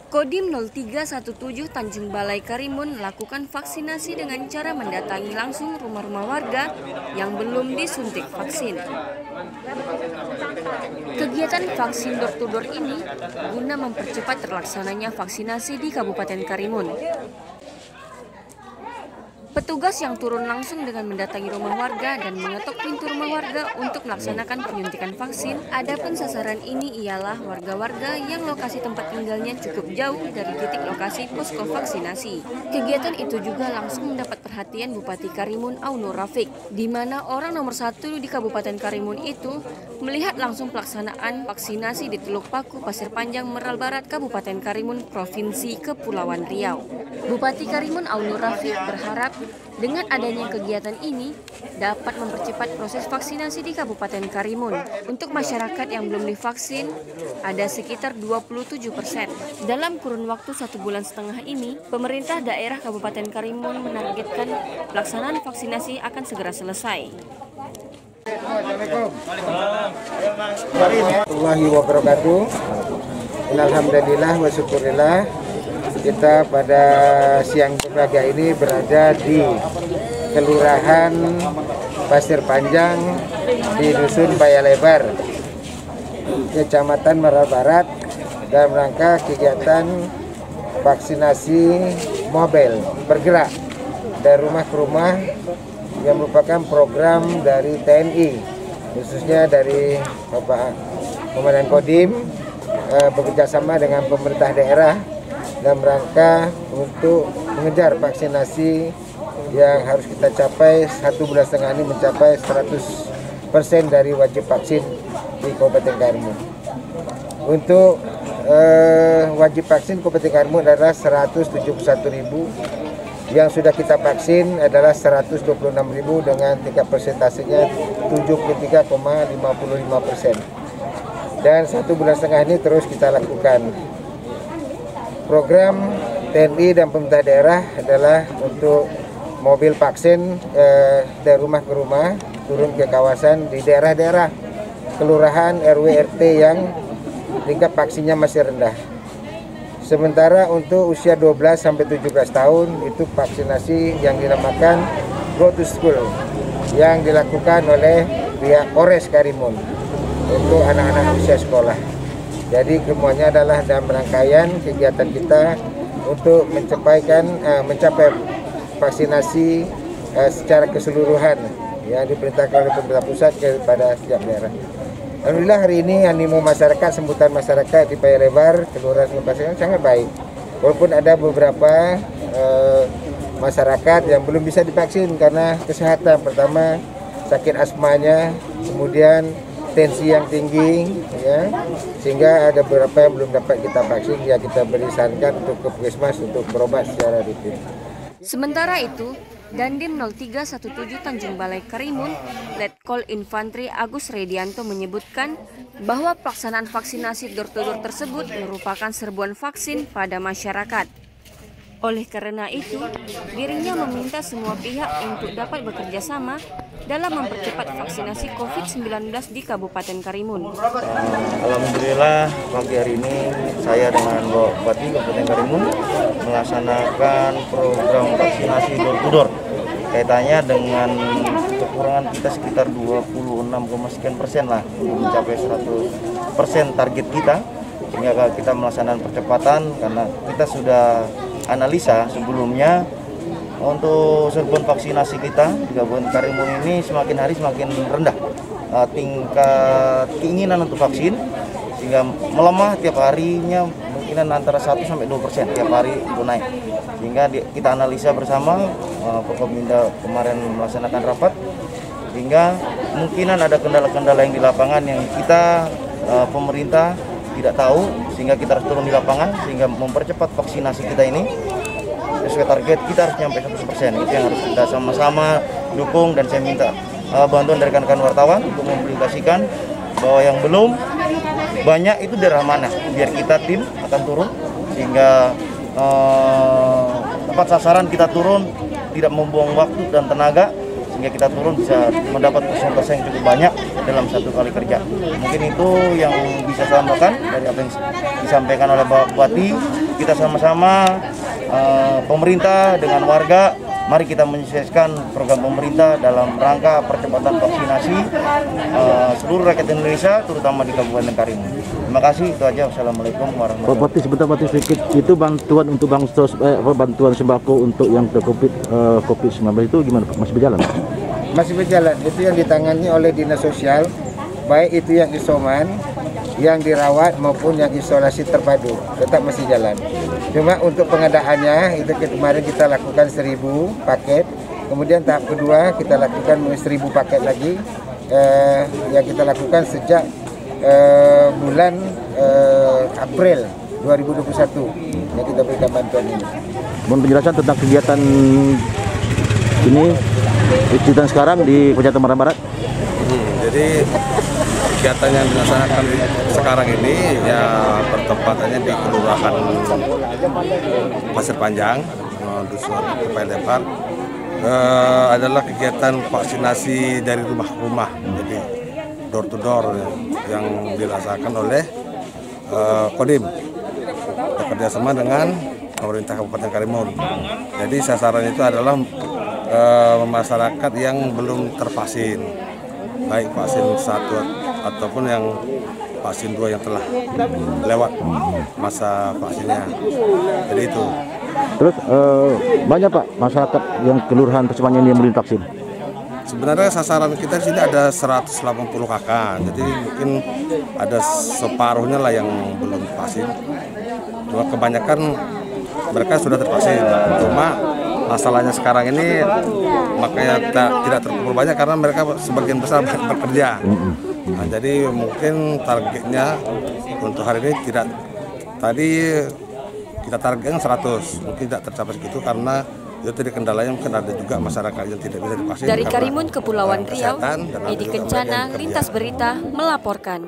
Kodim 0317 Tanjung Balai Karimun melakukan vaksinasi dengan cara mendatangi langsung rumah-rumah warga yang belum disuntik vaksin. Kegiatan vaksin door-to-door ini guna mempercepat terlaksananya vaksinasi di Kabupaten Karimun. Petugas yang turun langsung dengan mendatangi rumah warga dan mengetuk pintu rumah warga untuk melaksanakan penyuntikan vaksin. Adapun sasaran ini ialah warga-warga yang lokasi tempat tinggalnya cukup jauh dari titik lokasi posko vaksinasi. Kegiatan itu juga langsung mendapat perhatian Bupati Karimun Auno Rafiq, di mana orang nomor 1 di Kabupaten Karimun itu melihat langsung pelaksanaan vaksinasi di Teluk Paku, Pasir Panjang, Meral Barat, Kabupaten Karimun, Provinsi Kepulauan Riau. Bupati Karimun Auno Rafiq berharap dengan adanya kegiatan ini dapat mempercepat proses vaksinasi di Kabupaten Karimun. Untuk masyarakat yang belum divaksin, ada sekitar 27%. Dalam kurun waktu 1,5 bulan ini, pemerintah daerah Kabupaten Karimun menargetkan pelaksanaan vaksinasi akan segera selesai. Assalamualaikum warahmatullahi wabarakatuh. Alhamdulillah wa syukurillah, kita pada siang berbahagia ini berada di Kelurahan Pasir Panjang di Dusun Payalebar, Kecamatan Meral Barat, dalam rangka kegiatan vaksinasi mobile bergerak dari rumah ke rumah yang merupakan program dari TNI, khususnya dari Bapak Komandan Kodim bekerjasama dengan pemerintah daerah dalam rangka untuk mengejar vaksinasi yang harus kita capai 1,5 bulan ini, mencapai 100% dari wajib vaksin di Kabupaten Karimun. Untuk wajib vaksin Kabupaten Karimun adalah 171.000. Yang sudah kita vaksin adalah 126.000 dengan tingkat persentasenya 73,55%. Dan 1,5 bulan ini terus kita lakukan. Program TNI dan pemerintah daerah adalah untuk mobil vaksin dari rumah ke rumah, turun ke kawasan di daerah-daerah kelurahan RW RT yang tingkat vaksinnya masih rendah. Sementara untuk usia 12 sampai 17 tahun itu vaksinasi yang dinamakan Go to School yang dilakukan oleh pihak Polres Karimun untuk anak-anak usia sekolah. Jadi semuanya adalah dalam rangkaian kegiatan kita untuk mencapai vaksinasi secara keseluruhan yang diperintahkan oleh pemerintah pusat kepada setiap daerah. Alhamdulillah hari ini animo masyarakat, sambutan masyarakat di Payalebar, Kelurahan Pasir sangat baik. Walaupun ada beberapa masyarakat yang belum bisa divaksin karena kesehatan, pertama sakit asmanya, kemudian tensi yang tinggi, ya, sehingga ada beberapa yang belum dapat kita vaksin, ya kita beri sarankan untuk ke puskesmas untuk berobat secara rutin. Sementara itu, Dandim 0317 Tanjung Balai Karimun, Letkol Infantri Agus Redianto menyebutkan bahwa pelaksanaan vaksinasi door-to-door tersebut merupakan serbuan vaksin pada masyarakat. Oleh karena itu, dirinya meminta semua pihak untuk dapat bekerja sama dalam mempercepat vaksinasi COVID-19 di Kabupaten Karimun. Alhamdulillah pagi hari ini saya dengan Bapak Bupati Kabupaten Karimun melaksanakan program vaksinasi door-to-door. Kaitannya dengan kekurangan kita sekitar 26,sekian% lah untuk mencapai 100% target kita, sehingga kita melaksanakan percepatan karena kita sudah analisa sebelumnya untuk serbuan vaksinasi kita di Kabupaten Karimun ini semakin hari semakin rendah tingkat keinginan untuk vaksin, sehingga melemah tiap harinya kemungkinan antara 1-2% tiap hari itu naik. Sehingga kita analisa bersama, Forkominda kemarin melaksanakan rapat, sehingga kemungkinan ada kendala-kendala yang di lapangan yang kita pemerintah tidak tahu, sehingga kita harus turun di lapangan sehingga mempercepat vaksinasi kita ini sesuai target. Kita harus nyampe 100%. Itu yang harus kita sama-sama dukung, dan saya minta bantuan dari rekan-rekan wartawan untuk mempublikasikan bahwa yang belum banyak itu daerah mana, biar kita tim akan turun sehingga tepat sasaran, kita turun tidak membuang waktu dan tenaga, sehingga kita turun bisa mendapat persentase yang cukup banyak dalam satu kali kerja. Mungkin itu yang bisa saya sampaikan dari apa yang disampaikan oleh Bapak Bupati. kita sama-sama pemerintah dengan warga, mari kita menyukseskan program pemerintah dalam rangka percepatan vaksinasi seluruh rakyat Indonesia, terutama di Kabupaten Karimun. Terima kasih, itu aja. Wassalamualaikum warahmatullahi wabarakatuh. Sebentar sedikit, itu bantuan untuk bantuan sembako untuk yang COVID-19 itu gimana Pak? Masih berjalan? Masih berjalan, itu yang ditangani oleh Dinas Sosial, baik itu yang isoman, yang dirawat maupun yang isolasi terpadu, tetap masih jalan. Cuma untuk pengadaannya itu kemarin kita lakukan 1000 paket, kemudian tahap kedua kita lakukan 1000 paket lagi yang kita lakukan sejak bulan April 2021 yang kita berikan bantuan ini. Mohon penjelasan tentang kegiatan ini kegiatan sekarang di Kecamatan Marang Barat. Jadi kegiatan yang dilaksanakan sekarang ini ya pertempatannya di Kelurahan Pasir Panjang, Dusun Kepai Lempar, adalah kegiatan vaksinasi dari rumah ke rumah, jadi door to door yang dilaksanakan oleh Kodim bekerjasama dengan pemerintah Kabupaten Karimun. Jadi sasaran itu adalah masyarakat yang belum tervaksin, baik vaksin 1 ataupun yang vaksin 2 yang telah lewat masa vaksinnya. Jadi itu. Terus banyak Pak masyarakat yang kelurahan Pasir ini yang belum vaksin? Sebenarnya sasaran kita di sini ada 180 kakak, jadi mungkin ada separuhnya lah yang belum vaksin. Cuma kebanyakan mereka sudah tervaksin. Cuma masalahnya sekarang ini makanya tidak terkumpul banyak karena mereka sebagian besar bekerja. Nah, jadi mungkin targetnya untuk hari ini tidak, tadi kita targetkan 100, mungkin tidak tercapai segitu karena itu tadi kendalanya mungkin ada juga masyarakat yang tidak bisa divaksin. Dari Karimun, Kepulauan Riau, Edi Kencana, Lintas Berita melaporkan.